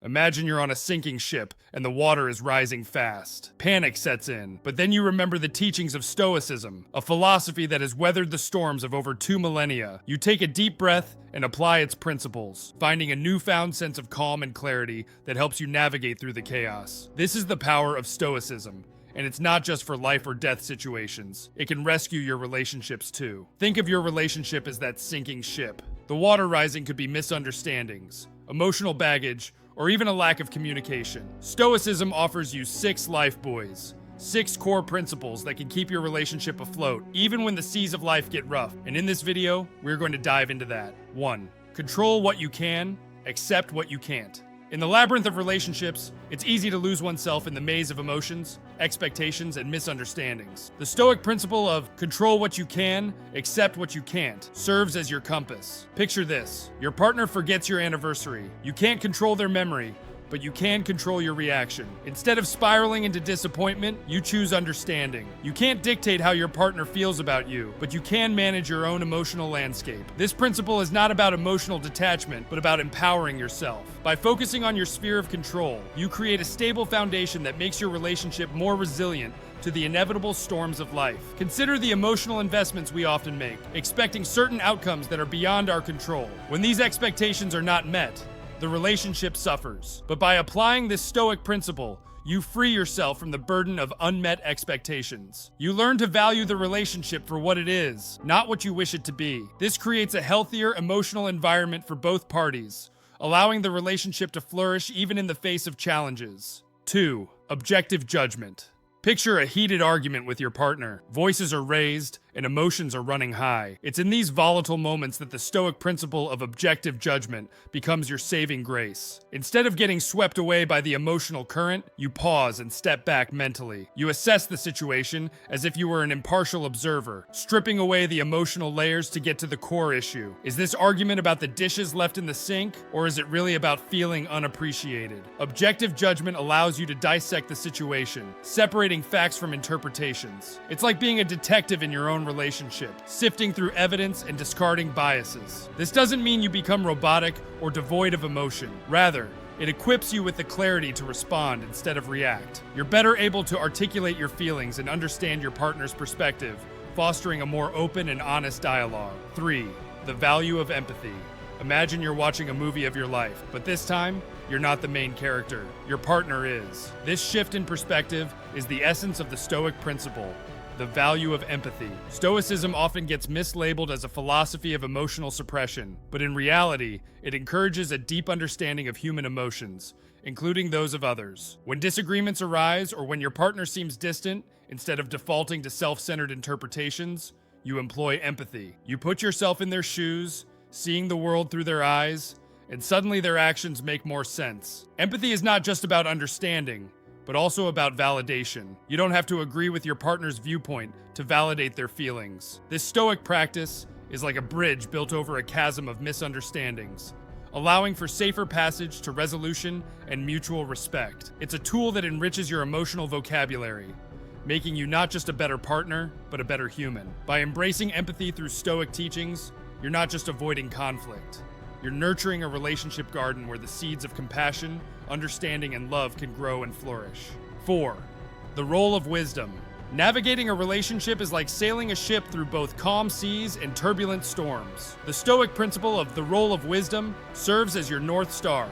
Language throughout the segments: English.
Imagine you're on a sinking ship and the water is rising fast. Panic sets in, but then you remember the teachings of Stoicism, a philosophy that has weathered the storms of over 2 millennia. You take a deep breath and apply its principles, finding a newfound sense of calm and clarity that helps you navigate through the chaos. This is the power of Stoicism. And it's not just for life or death situations. It can rescue your relationships too. Think of your relationship as that sinking ship. The water rising could be misunderstandings, emotional baggage, or even a lack of communication. Stoicism offers you 6 life buoys, 6 core principles that can keep your relationship afloat, even when the seas of life get rough. And in this video, we're going to dive into that. 1. Control what you can, accept what you can't. In the labyrinth of relationships, it's easy to lose oneself in the maze of emotions, expectations, and misunderstandings. The Stoic principle of control what you can, accept what you can't, serves as your compass. Picture this: your partner forgets your anniversary. You can't control their memory, but you can control your reaction. Instead of spiraling into disappointment, you choose understanding. You can't dictate how your partner feels about you, but you can manage your own emotional landscape. This principle is not about emotional detachment, but about empowering yourself. By focusing on your sphere of control, you create a stable foundation that makes your relationship more resilient to the inevitable storms of life. Consider the emotional investments we often make, expecting certain outcomes that are beyond our control. When these expectations are not met, the relationship suffers. But by applying this Stoic principle, you free yourself from the burden of unmet expectations. You learn to value the relationship for what it is, not what you wish it to be. This creates a healthier emotional environment for both parties, allowing the relationship to flourish even in the face of challenges. 2. Objective judgment. Picture a heated argument with your partner. Voices are raised and emotions are running high. It's in these volatile moments that the Stoic principle of objective judgment becomes your saving grace. Instead of getting swept away by the emotional current, you pause and step back mentally. You assess the situation as if you were an impartial observer, stripping away the emotional layers to get to the core issue. Is this argument about the dishes left in the sink, or is it really about feeling unappreciated? Objective judgment allows you to dissect the situation, separating facts from interpretations. It's like being a detective in your own relationship, sifting through evidence and discarding biases. This doesn't mean you become robotic or devoid of emotion. Rather, it equips you with the clarity to respond instead of react. You're better able to articulate your feelings and understand your partner's perspective, fostering a more open and honest dialogue. 3. The value of empathy. Imagine you're watching a movie of your life, but this time, you're not the main character. Your partner is. This shift in perspective is the essence of the Stoic principle, the value of empathy. Stoicism often gets mislabeled as a philosophy of emotional suppression, but in reality, it encourages a deep understanding of human emotions, including those of others. When disagreements arise or when your partner seems distant, instead of defaulting to self-centered interpretations, you employ empathy. You put yourself in their shoes, seeing the world through their eyes, and suddenly their actions make more sense. Empathy is not just about understanding, but also about validation. You don't have to agree with your partner's viewpoint to validate their feelings. This Stoic practice is like a bridge built over a chasm of misunderstandings, allowing for safer passage to resolution and mutual respect. It's a tool that enriches your emotional vocabulary, making you not just a better partner, but a better human. By embracing empathy through Stoic teachings, you're not just avoiding conflict. You're nurturing a relationship garden where the seeds of compassion, understanding, and love can grow and flourish. 4. The role of wisdom. Navigating a relationship is like sailing a ship through both calm seas and turbulent storms. The Stoic principle of the role of wisdom serves as your North Star,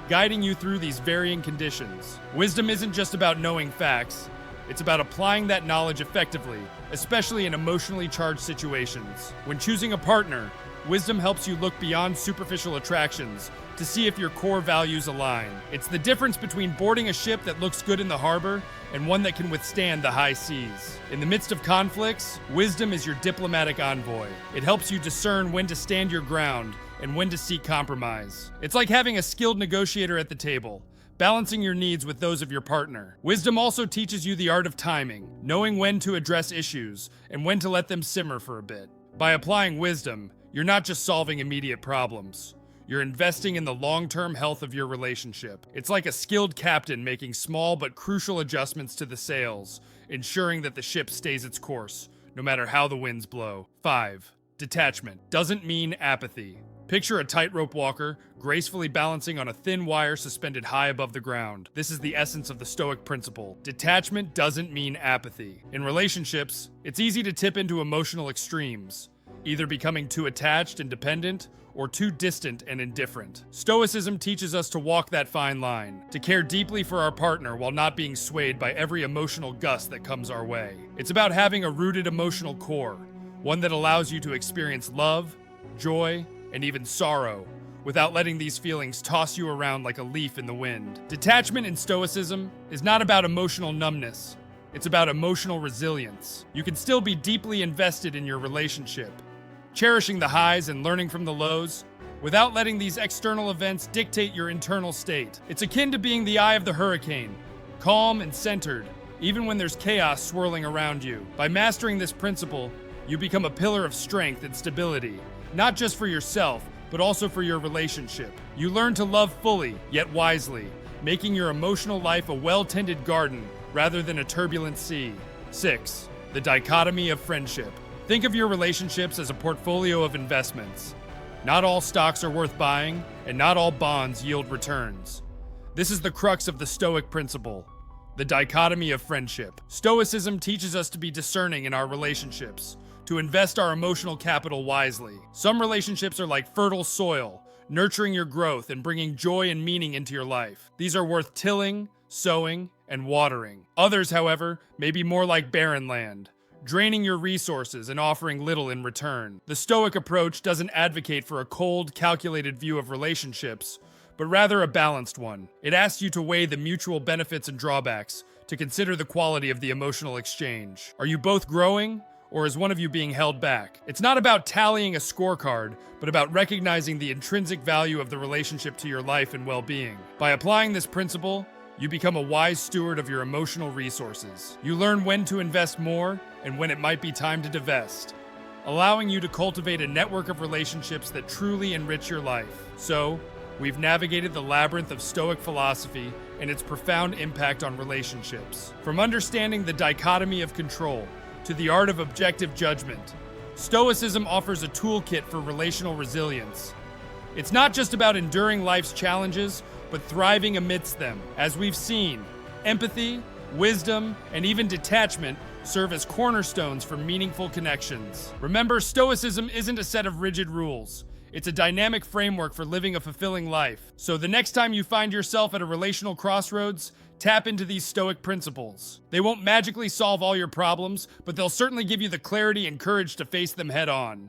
guiding you through these varying conditions. Wisdom isn't just about knowing facts, it's about applying that knowledge effectively, especially in emotionally charged situations. When choosing a partner, wisdom helps you look beyond superficial attractions to see if your core values align. It's the difference between boarding a ship that looks good in the harbor and one that can withstand the high seas. In the midst of conflicts, wisdom is your diplomatic envoy. It helps you discern when to stand your ground and when to seek compromise. It's like having a skilled negotiator at the table, balancing your needs with those of your partner. Wisdom also teaches you the art of timing, knowing when to address issues and when to let them simmer for a bit. By applying wisdom, you're not just solving immediate problems. You're investing in the long-term health of your relationship. It's like a skilled captain making small but crucial adjustments to the sails, ensuring that the ship stays its course, no matter how the winds blow. 5. Detachment doesn't mean apathy. Picture a tightrope walker, gracefully balancing on a thin wire suspended high above the ground. This is the essence of the Stoic Principle. Detachment doesn't mean apathy. In relationships, it's easy to tip into emotional extremes, either becoming too attached and dependent, or too distant and indifferent. Stoicism teaches us to walk that fine line, to care deeply for our partner while not being swayed by every emotional gust that comes our way. It's about having a rooted emotional core, one that allows you to experience love, joy, and even sorrow, without letting these feelings toss you around like a leaf in the wind. Detachment in Stoicism is not about emotional numbness. It's about emotional resilience. You can still be deeply invested in your relationship, cherishing the highs and learning from the lows, without letting these external events dictate your internal state. It's akin to being the eye of the hurricane, calm and centered, even when there's chaos swirling around you. By mastering this principle, you become a pillar of strength and stability, not just for yourself, but also for your relationship. You learn to love fully, yet wisely, making your emotional life a well-tended garden rather than a turbulent sea. 6. The Dichotomy of Friendship. Think of your relationships as a portfolio of investments. Not all stocks are worth buying, and not all bonds yield returns. This is the crux of the Stoic Principle, the dichotomy of friendship. Stoicism teaches us to be discerning in our relationships, to invest our emotional capital wisely. Some relationships are like fertile soil, nurturing your growth and bringing joy and meaning into your life. These are worth tilling, sowing, and watering. Others, however, may be more like barren land, draining your resources and offering little in return. The Stoic approach doesn't advocate for a cold, calculated view of relationships, but rather a balanced one. It asks you to weigh the mutual benefits and drawbacks, to consider the quality of the emotional exchange. Are you both growing, or is one of you being held back? It's not about tallying a scorecard, but about recognizing the intrinsic value of the relationship to your life and well-being. By applying this principle, you become a wise steward of your emotional resources. You learn when to invest more and when it might be time to divest, allowing you to cultivate a network of relationships that truly enrich your life. So, we've navigated the labyrinth of Stoic philosophy and its profound impact on relationships. From understanding the dichotomy of control to the art of objective judgment, Stoicism offers a toolkit for relational resilience. It's not just about enduring life's challenges, but thriving amidst them. As we've seen, empathy, wisdom, and even detachment serve as cornerstones for meaningful connections. Remember, Stoicism isn't a set of rigid rules. It's a dynamic framework for living a fulfilling life. So the next time you find yourself at a relational crossroads, tap into these Stoic principles. They won't magically solve all your problems, but they'll certainly give you the clarity and courage to face them head on.